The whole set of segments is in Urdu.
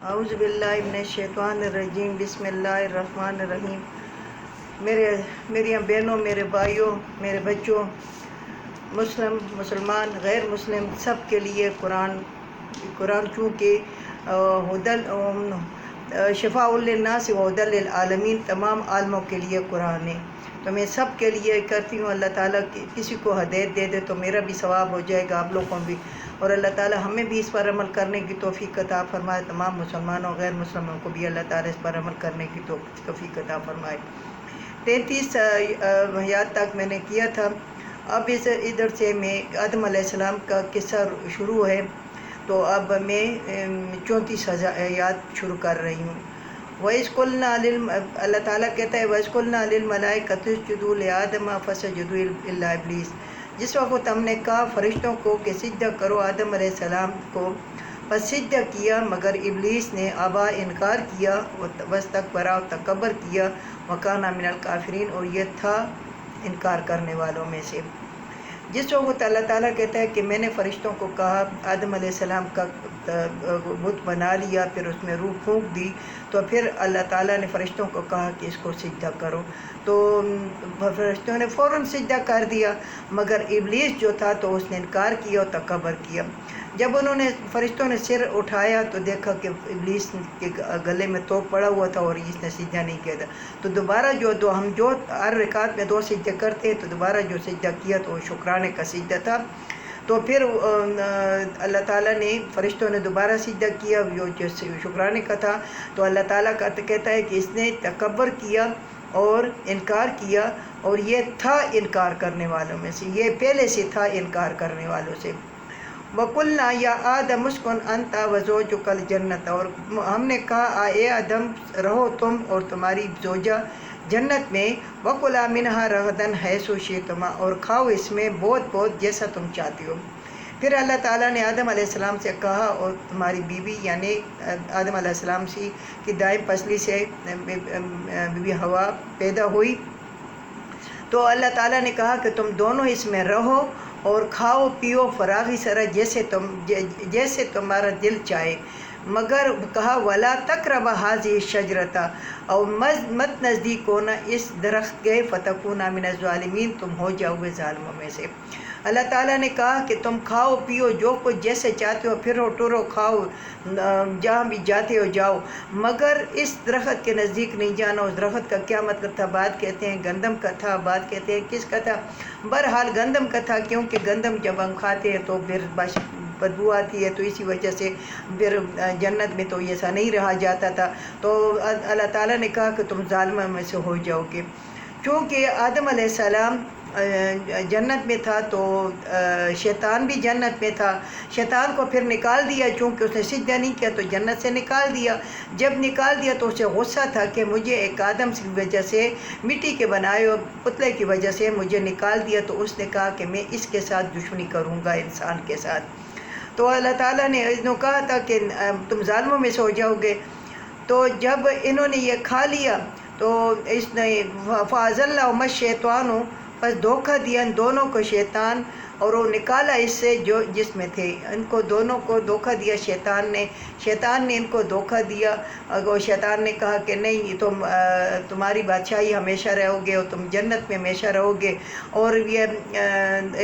اعوذ باللہ من الشیطان الرجیم، بسم اللہ الرحمن الرحیم۔ میری بہنوں، میرے بھائیوں، میرے بچوں، مسلمان غیر مسلم سب کے لیے قرآن چونکہ شفاء للناس و ہدی للعالمین، تمام عالموں کے لیے قرآن ہے۔ تو میں سب کے لیے کرتی ہوں اللہ تعالیٰ کسی کو ہدایت دے دے تو میرا بھی ثواب ہو جائے گا، آپ لوگوں بھی، اور اللہ تعالیٰ ہمیں بھی اس پر عمل کرنے کی توفیق عطا فرمائے۔ تمام مسلمانوں غیر مسلمانوں کو بھی اللہ تعالیٰ اس پر عمل کرنے کی توفیق عطا فرمائے۔ 33 آیات تک میں نے کیا تھا۔ اب ادھر سے میں آدم علیہ السلام کا قصہ شروع ہے، تو اب میں 34 آیات شروع کر رہی ہوں۔ وَإِذْ قُلْنَا اللہ تعالیٰ کہتا ہے وَإِذْ قُلْنَا لِلْمَلَائِكَةِ اسْجُدُوا لِآدَمَ فَسَجَدُوا إِلَّا إِبْلِيسَ، جس وقت ہم نے کہا فرشتوں کو کہ سجدہ کرو آدم علیہ السلام کو، پس سجدہ کیا مگر ابلیس نے ابا انکار کیا، واستکبر تکبر کیا، وکان من الکافرین اور یہ تھا انکار کرنے والوں میں سے۔ جس وقت اللہ تعالیٰ کہتا ہے کہ میں نے فرشتوں کو کہا، آدم علیہ السلام کا بت بنا لیا، پھر اس میں روح پھونک دی، تو پھر اللہ تعالیٰ نے فرشتوں کو کہا کہ اس کو سجدہ کرو، تو فرشتوں نے فوراً سجدہ کر دیا، مگر ابلیس جو تھا تو اس نے انکار کیا اور تکبر کیا۔ جب فرشتوں نے سر اٹھایا تو دیکھا کہ ابلیس کے گلے میں توپ پڑا ہوا تھا اور اس نے سجدہ نہیں کیا تھا، تو دوبارہ ہم ہر رکعت میں 2 سجدے کرتے ہیں، تو دوبارہ جو سجدہ کیا تو وہ شکرانے کا سجدہ تھا۔ تو پھر اللہ تعالیٰ نے فرشتوں نے دوبارہ سجدہ کیا جو شکرانے کا تھا، تو اللہ تعالیٰ کا کہتا ہے کہ اس نے تکبر کیا اور انکار کیا، اور یہ تھا انکار کرنے والوں میں سے، یہ پہلے سے تھا انکار کرنے والوں سے۔ وَقُلْنَا يَا آدَمُ اسْكُنْ أَنْتَ وَزَوْجُكَ الْجَنَّةَ، اور ہم نے کہا اے آدم رہو تم اور تمہاری زوجہ جنت میں، وَكُلَا مِنْهَا رَغَدًا حَيْثُ شِئْتُمَا، اور کھاؤ اس میں بہت جیسا تم چاہتے ہو۔ پھر اللہ تعالیٰ نے آدم علیہ السلام سے کہا، اور تمہاری بیوی یعنی آدم علیہ السلام کی دائیں پسلی سے بی بی حوا پیدا ہوئی، تو اللہ تعالیٰ نے کہا کہ تم دونوں اس میں رہو اور کھاؤ پیو فراغی سرا جیسے تمہارا دل چاہے، مگر کہا وَلَا تَقْرَبَا هَٰذِهِ الشَّجَرَةَ، اور مت نزدیک ہونا اس درخت کے، فَتَكُونَا مِنَ الظَّالِمِينَ، تم ہو جاؤ گے ظالموں میں سے۔ اللہ تعالیٰ نے کہا کہ تم کھاؤ پیو جو کچھ جیسے چاہتے ہو، پھرو ٹرو کھاؤ، جہاں بھی جاتے ہو جاؤ، مگر اس درخت کے نزدیک نہیں جانا۔ اس درخت کا کیا مطلب تھا؟ بعد کہتے ہیں گندم کا تھا، بعد کہتے ہیں کس کا تھا، بہرحال گندم کا تھا، کیونکہ گندم جب ہم کھاتے ہیں تو پھر بدبو آتی ہے، تو اسی وجہ سے پھر جنت میں تو ایسا نہیں رہا جاتا تھا، تو اللہ تعالیٰ نے کہا کہ تم ظالموں میں سے ہو جاؤ گے۔ چونکہ آدم علیہ السلام جنت میں تھا تو شیطان بھی جنت میں تھا، شیطان کو پھر نکال دیا، چونکہ اس نے سجدہ نہیں کیا تو جنت سے نکال دیا۔ جب نکال دیا تو اسے غصہ تھا کہ مجھے ایک آدم کی وجہ سے، مٹی کے بنائے ہوئے پتلے کی وجہ سے مجھے نکال دیا، تو اس نے کہا کہ میں اس کے ساتھ دشمنی کروں گا، انسان کے ساتھ۔ تو اللہ تعالیٰ نے کہا تھا کہ تم ظالموں میں سے ہو جاؤ گے۔ تو جب انہوں نے یہ کھا لیا تو اس نے فَأَزَلَّهُمَا الشَّيْطَانُ، بس دھوکہ دیا ان دونوں کو شیطان، اور وہ نکالا اس سے جس میں تھے، ان کو دونوں کو دھوکہ دیا شیطان نے ان کو دھوکہ دیا، اور شیطان نے کہا کہ نہیں تمہاری بادشاہی ہمیشہ رہو گے اور تم جنت میں ہمیشہ رہو گے، اور یہ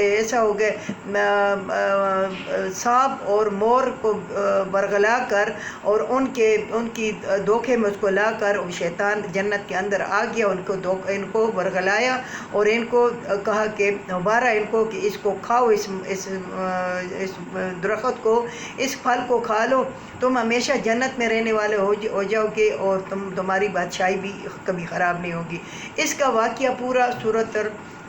ایسا ہو گیا سانپ اور مور کو برگلا کر اور ان کی دھوکے میں اس کو لا کر شیطان جنت کے اندر آ گیا، ان کو برگلایا اور ان کو کہا کہ دوبارہ ان کو کہ اس کو کھاؤ، اس درخت کو، اس پھل کو کھا لو، تم ہمیشہ جنت میں رہنے والے ہو جاؤ گے، اور تمہاری بادشاہی بھی کبھی خراب نہیں ہوگی۔ اس کا واقعہ پورا سورۃ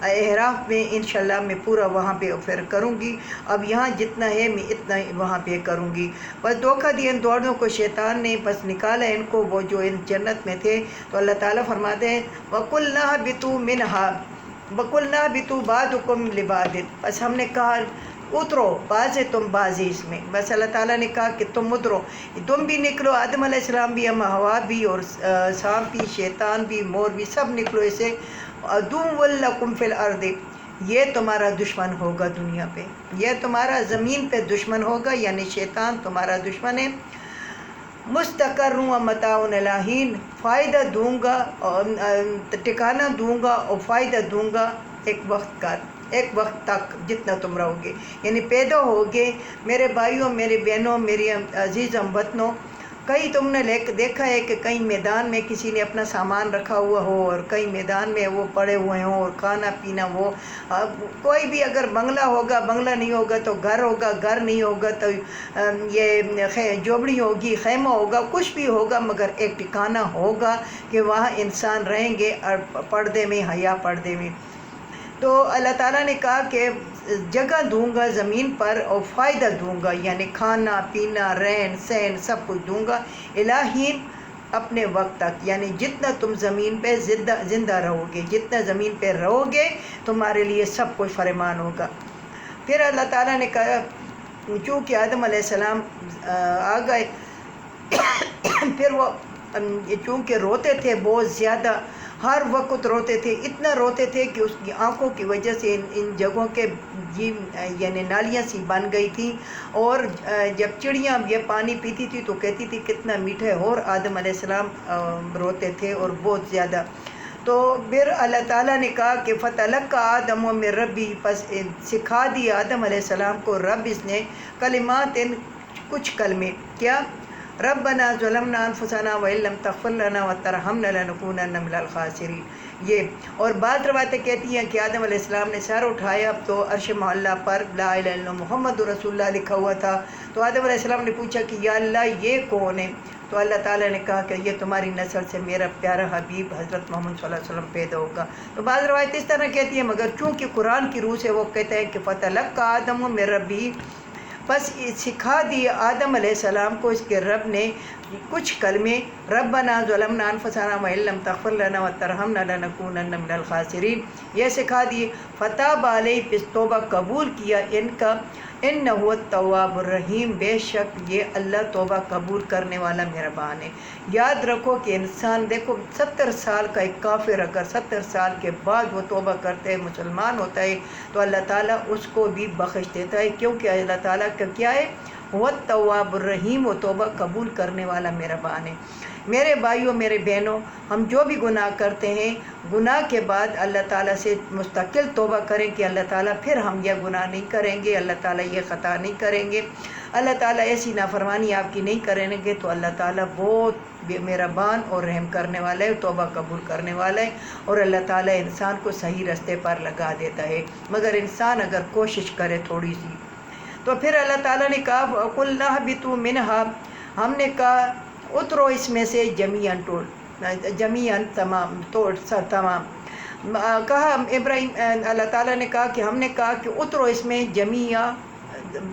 اعراف میں انشاءاللہ میں پورا وہاں پہ پھر کروں گی، اب یہاں جتنا ہے میں اتنا وہاں پہ کروں گی۔ بس دھوکہ دیا ان دونوں کو شیطان نے، بس نکالا ان کو، وہ جو ان جنت میں تھے، تو اللہ تعالیٰ فرماتے ہیں وَقُلْنَا اهْبِطُوا مِنْهَا وَقُلْنَا اهْبِطُوا بَعْضُكُمْ لِبَعْضٍ، بس ہم نے کہا اترو، بعض تم بعض اس میں، بس اللہ تعالیٰ نے کہا کہ تم اترو، تم بھی نکلو، آدم علیہ السلام بھی، حوا بھی، اور سانپ بھی، شیطان بھی، مور بھی، سب نکلو اسے۔ عَدُوٌّ لَكُمْ فِي الْأَرْضِ، یہ تمہارا دشمن ہوگا دنیا پہ، یہ تمہارا زمین پہ دشمن ہوگا، یعنی شیطان تمہارا دشمن ہے۔ مستقر و متاع الہین، فائدہ دوں گا اور ٹھکانہ دوں گا اور فائدہ دوں گا ایک وقت تک جتنا تم رہو گے، یعنی پیدا ہوگے میرے بھائیوں، میرے بہنوں، میری عزیز ہم وطنوں۔ کئی تم نے دیکھا ہے کہ کئی میدان میں کسی نے اپنا سامان رکھا ہوا ہو اور کئی میدان میں وہ پڑے ہوئے ہوں اور کھانا پینا وہ کوئی بھی، اگر بنگلہ ہوگا بنگلہ نہیں ہوگا تو گھر ہوگا، گھر نہیں ہوگا تو یہ جھوپڑی ہوگی، خیمہ ہوگا، کچھ بھی ہوگا، مگر ایک ٹھکانہ ہوگا کہ وہاں انسان رہیں گے اور پردے میں، حیا پردے میں۔ تو اللہ تعالیٰ نے کہا کہ جگہ دوں گا زمین پر اور فائدہ دوں گا، یعنی کھانا پینا، رہن سہن سب کچھ دوں گا، الہین اپنے وقت تک، یعنی جتنا تم زمین پہ زندہ رہو گے، جتنا زمین پہ رہو گے تمہارے لیے سب کچھ فرمان ہوگا۔ پھر اللہ تعالیٰ نے کہا چونکہ آدم علیہ السلام آ گئے، پھر وہ چونکہ روتے تھے بہت زیادہ، ہر وقت روتے تھے، اتنا روتے تھے کہ اس کی آنکھوں کی وجہ سے ان جگہوں کے یعنی نالیاں سی بن گئی تھیں، اور جب چڑیاں یہ پانی پیتی تھی تو کہتی تھی کتنا میٹھا ہے، اور آدم علیہ السلام روتے تھے اور بہت زیادہ۔ تو پھر اللہ تعالیٰ نے کہا کہ فَتَلَقَّىٰ آدَمُ مِن رَبِّهِ، پس سکھا دیا آدم علیہ السلام کو رب اس نے کلمات، کچھ کلمے، کیا؟ ربنا ظلمنا انفسنا وان لم تغفر لنا وترحمنا لنکونن من الخاسرین۔ یہ اور بعض روایتیں کہتی ہیں کہ آدم علیہ السلام نے سر اٹھایا تو عرش معلیٰ پر لا الہ الا اللہ محمد رسول اللہ لکھا ہوا تھا، تو آدم علیہ السلام نے پوچھا کہ یا اللہ یہ کون ہے؟ تو اللہ تعالیٰ نے کہا کہ یہ تمہاری نسل سے میرا پیارا حبیب حضرت محمد صلی اللہ علیہ وسلم پیدا ہوگا۔ تو بعض روایت اس طرح کہتی ہیں، مگر چونکہ قرآن کی روح سے وہ کہتے ہیں کہ فَتَلَقَّىٰ آدَمُ مِن رَبِّهِ، بس سکھا دیا آدم علیہ السلام کو اس کے رب نے کچھ کلمے، ربنا ظلمنا انفسنا وان لم تغفر لنا وترحمنا لنکونن من الخاسرین، یہ سکھا دیے۔ فتاب علیہ، پس توبہ قبول کیا ان کا، انہ التواب الرحیم، بے شک یہ اللہ توبہ قبول کرنے والا مہربان ہے۔ یاد رکھو کہ انسان دیکھو 70 سال کا ایک کافر اگر 70 سال کے بعد وہ توبہ کرتے ہے، مسلمان ہوتا ہے، تو اللہ تعالیٰ اس کو بھی بخش دیتا ہے، کیونکہ اللہ تعالیٰ کا کیا ہے؟ وہ تواب الرحیم، وہ توبہ قبول کرنے والا مہربان ہے۔ میرے بھائیوں، میرے بہنوں، ہم جو بھی گناہ کرتے ہیں، گناہ کے بعد اللہ تعالیٰ سے مستقل توبہ کریں کہ اللہ تعالیٰ پھر ہم یہ گناہ نہیں کریں گے، اللہ تعالیٰ یہ خطا نہیں کریں گے، اللہ تعالیٰ ایسی نافرمانی آپ کی نہیں کریں گے، تو اللہ تعالیٰ بہت مہربان اور رحم کرنے والا ہے، توبہ قبول کرنے والا ہے، اور اللہ تعالیٰ انسان کو صحیح رستے پر لگا دیتا ہے، مگر انسان اگر کوشش کرے تھوڑی سی۔ تو پھر اللہ تعالیٰ نے کہا قُلْنَا اهْبِطُوا مِنْهَا، ہم نے کہا اترو اس میں سے جمیعاً تمام، کہا ابراہیم، اللہ تعالیٰ نے کہا کہ ہم نے کہا کہ اترو اس میں جمیعاً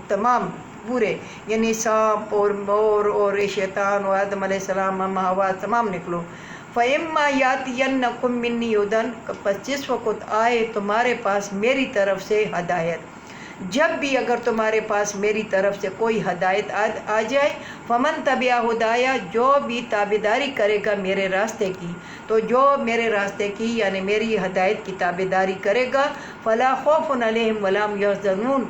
تمام پورے، یعنی سانپ اور مور اور شیطان اور آدم علیہ السلام، اما حوا، تمام نکلو۔ فَإِمَّا يَأْتِيَنَّكُم مِّنِّي هُدًى، پس جس وقت آئے تمہارے پاس میری طرف سے ہدایت، جب بھی اگر تمہارے پاس میری طرف سے کوئی ہدایت آ جائے، فمن تبع ہدایا، جو بھی تابعداری کرے گا میرے راستے کی، تو جو میرے راستے کی یعنی میری ہدایت کی تابعداری کرے گا، فلا خوف علیہم ولا هم یحزنون،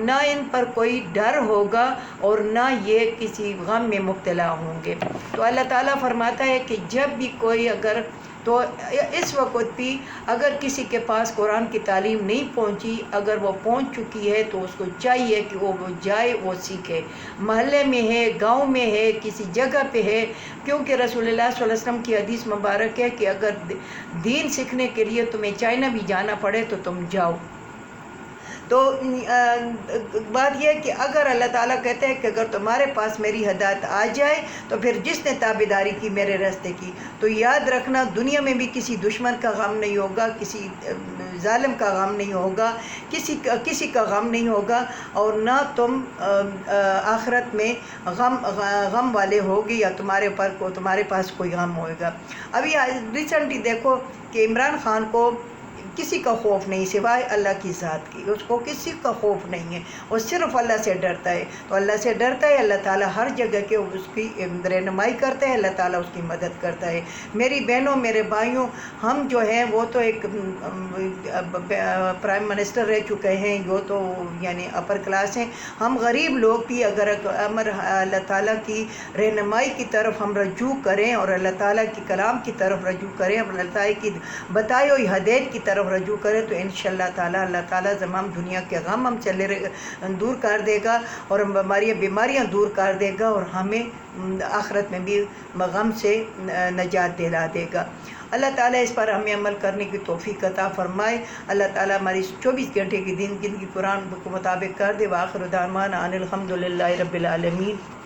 نہ ان پر کوئی ڈر ہوگا اور نہ یہ کسی غم میں مبتلا ہوں گے۔ تو اللہ تعالیٰ فرماتا ہے کہ جب بھی کوئی اگر، تو اس وقت بھی اگر کسی کے پاس قرآن کی تعلیم نہیں پہنچی، اگر وہ پہنچ چکی ہے تو اس کو چاہیے کہ وہ جائے، وہ سیکھے، محلے میں ہے، گاؤں میں ہے، کسی جگہ پہ ہے، کیونکہ رسول اللہ صلی اللہ علیہ وسلم کی حدیث مبارک ہے کہ اگر دین سیکھنے کے لیے تمہیں چائنا بھی جانا پڑے تو تم جاؤ۔ تو بات یہ ہے کہ اگر اللہ تعالیٰ کہتے ہیں کہ اگر تمہارے پاس میری ہدایت آ جائے تو پھر جس نے تابعداری کی میرے راستے کی، تو یاد رکھنا دنیا میں بھی کسی دشمن کا غم نہیں ہوگا، کسی ظالم کا غم نہیں ہوگا، کسی کا غم نہیں ہوگا، اور نہ تم آخرت میں غم والے ہوگے یا تمہارے پاس کوئی غم ہوگا۔ ابھی ریسنٹلی دیکھو کہ عمران خان کو کسی کا خوف نہیں سوائے اللہ کی ذات کی، اس کو کسی کا خوف نہیں ہے، وہ صرف اللہ سے ڈرتا ہے۔ تو اللہ سے ڈرتا ہے، اللہ تعالیٰ ہر جگہ کے اس کی رہنمائی کرتا ہے، اللہ تعالیٰ اس کی مدد کرتا ہے۔ میری بہنوں، میرے بھائیوں، ہم جو ہیں وہ تو ایک پرائم منسٹر رہ چکے ہیں، وہ تو یعنی اپر کلاس ہیں، ہم غریب لوگ بھی اگر اللہ تعالیٰ کی رہنمائی کی طرف ہم رجوع کریں اور اللہ تعالیٰ کی کلام کی طرف رجوع کریں اور اللہ تعالیٰ کی بتائی ہوئی ہدایت کی طرف رجوع کریں تو انشاءاللہ تعالیٰ اللہ تعالیٰ تمام دنیا کے غم ہم چلے دور کر دے گا اور بیماریاں دور کر دے گا اور ہمیں آخرت میں بھی غم سے نجات دلا دے گا۔ اللہ تعالیٰ اس پر ہمیں عمل کرنے کی توفیق عطا فرمائے۔ اللہ تعالیٰ ہماری 24 گھنٹے کی زندگی قرآن کے مطابق کر دے۔ وآخر دعوانا ان الحمدللہ رب العالمین۔